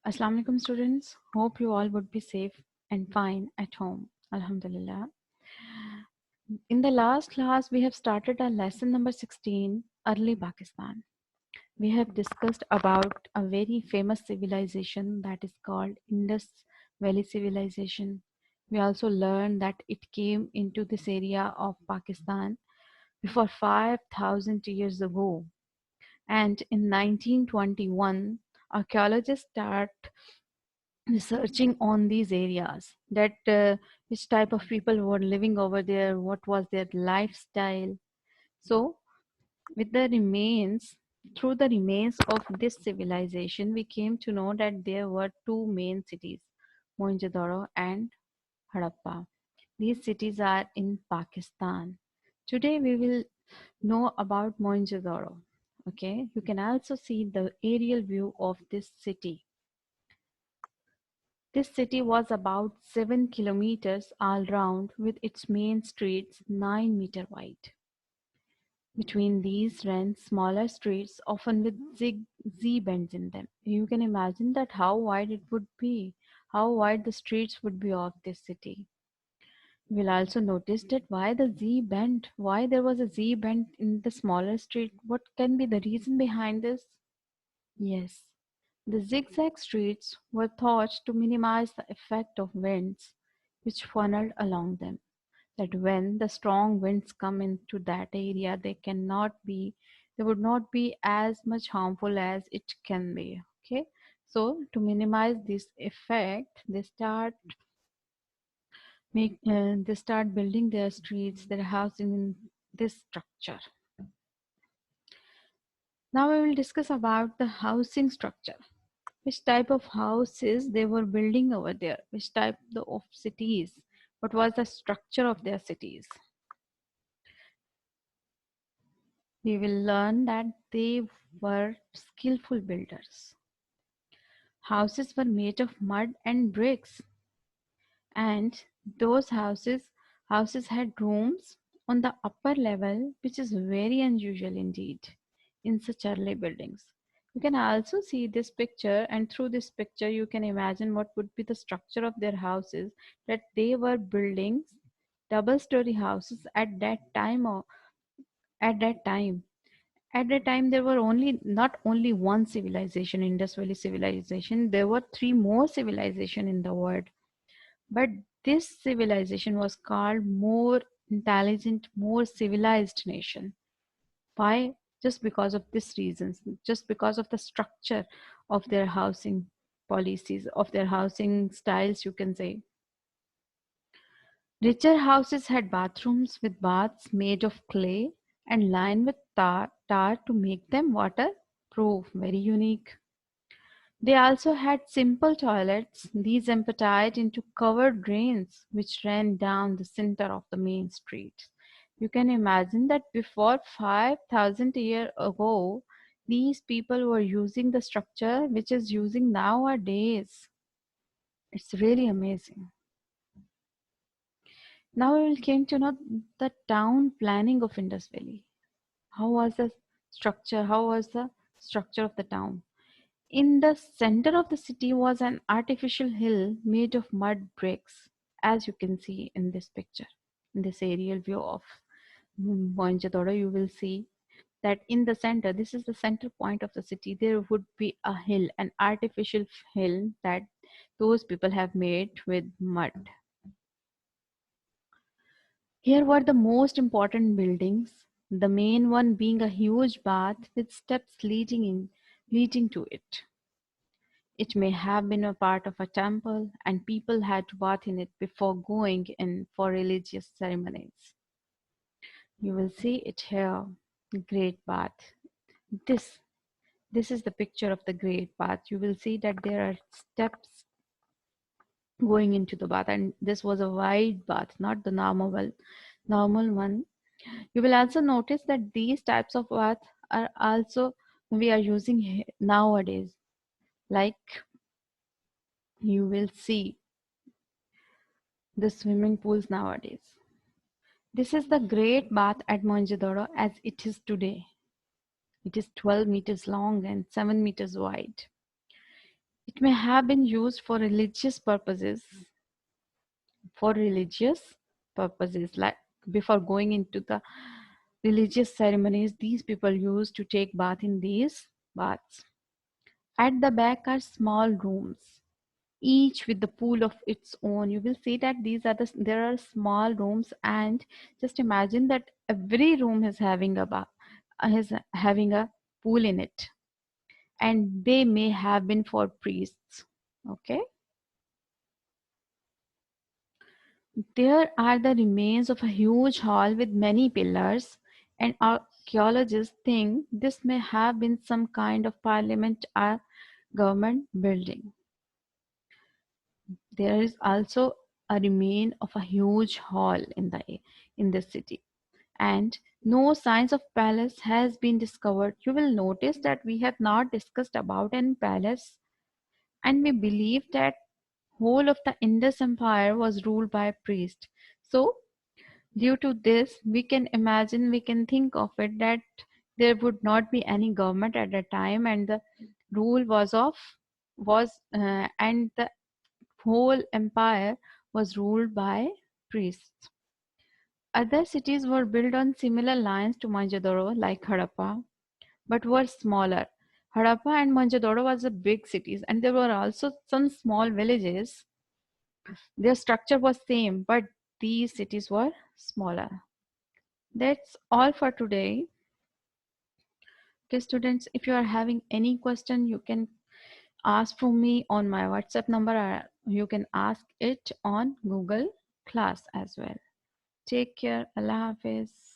Assalamu alaikum students. Hope you all would be safe and fine at home. Alhamdulillah. In the last class, we have started our lesson number 16, Early Pakistan. We have discussed about a very famous civilization that is called Indus Valley Civilization. We also learned that it came into this area of Pakistan before 5,000 years ago. And in 1921, archaeologists start researching on these areas that which type of people were living over there, what was their lifestyle. So with the remains through the remains of this civilization, we came to know that there were two main cities, Mohenjo-daro and Harappa. These cities are in Pakistan. Today we will know about Mohenjo-daro. Okay, you can also see the aerial view of this city. This city was about 7 kilometers all round, with its main streets 9 meter wide. Between these ran smaller streets, often with Z bends in them. You can imagine that how wide it would be, how wide the streets would be of this city. You will also notice that why there was a Z bend in the smaller street. What can be the reason behind this? Yes, the zigzag streets were thought to minimize the effect of winds which funneled along them. That when the strong winds come into that area, they would not be as much harmful as it can be. Okay, so to minimize this effect, they start building their streets, their housing in this structure. Now we will discuss about the housing structure. Which type of houses they were building over there, which type of cities, what was the structure of their cities. We will learn that they were skillful builders. Houses were made of mud and bricks, and those houses had rooms on the upper level, which is very unusual indeed in such early buildings. You can also see this picture, and through this picture you can imagine what would be the structure of their houses, that they were building double-story houses at that time. There were not only one civilization, Indus Valley civilization, there were three more civilization in the world. But this civilization was called more intelligent, more civilized nation. Why? Just because of this reasons, just because of the structure of their housing policies, of their housing styles, you can say. Richer houses had bathrooms with baths made of clay and lined with tar to make them waterproof. Very unique. They also had simple toilets. These emptied into covered drains which ran down the center of the main street. You can imagine that before 5,000 years ago, these people were using the structure which is using nowadays. It's really amazing. Now we will came to know the town planning of Indus Valley. How was the structure? How was the structure of the town? In the center of the city was an artificial hill made of mud bricks, as you can see in this picture. In this aerial view of Mohenjo-daro, you will see that in the center, this is the center point of the city, there would be a hill, an artificial hill that those people have made with mud. Here were the most important buildings, the main one being a huge bath with steps leading to it. It may have been a part of a temple, and people had to bath in it before going in for religious ceremonies. You will see it here, the Great Bath. This this is the picture of the Great Bath. You will see that there are steps going into the bath, and this was a wide bath, not the normal one. You will also notice that these types of bath are also we are using nowadays. Like you will see the swimming pools nowadays. This is the Great Bath at Mohenjo-daro as it is today. It is 12 meters long and 7 meters wide. It may have been used for religious purposes, like before going into the religious ceremonies, these people used to take bath in these baths. At the back are small rooms, each with the pool of its own. You will see that there are small rooms, and just imagine that every room is having a bath, is having a pool in it, and they may have been for priests. Okay. There are the remains of a huge hall with many pillars, and archaeologists think this may have been some kind of parliament or government building. There is also a remain of a huge hall in the city, and no signs of palace has been discovered. You will notice that we have not discussed about any palace, and we believe that whole of the Indus Empire was ruled by a priest. So due to this, we can imagine, we can think of it that there would not be any government at the time, and the rule was and the whole empire was ruled by priests. Other cities were built on similar lines to Mohenjo-daro, like Harappa, but were smaller. Harappa and Mohenjo-daro was the big cities, and there were also some small villages. Their structure was same, but these cities were smaller. That's all for today. Okay, students, if you are having any question, you can ask from me on my WhatsApp number, or you can ask it on Google Class as well. Take care. Allah Hafiz.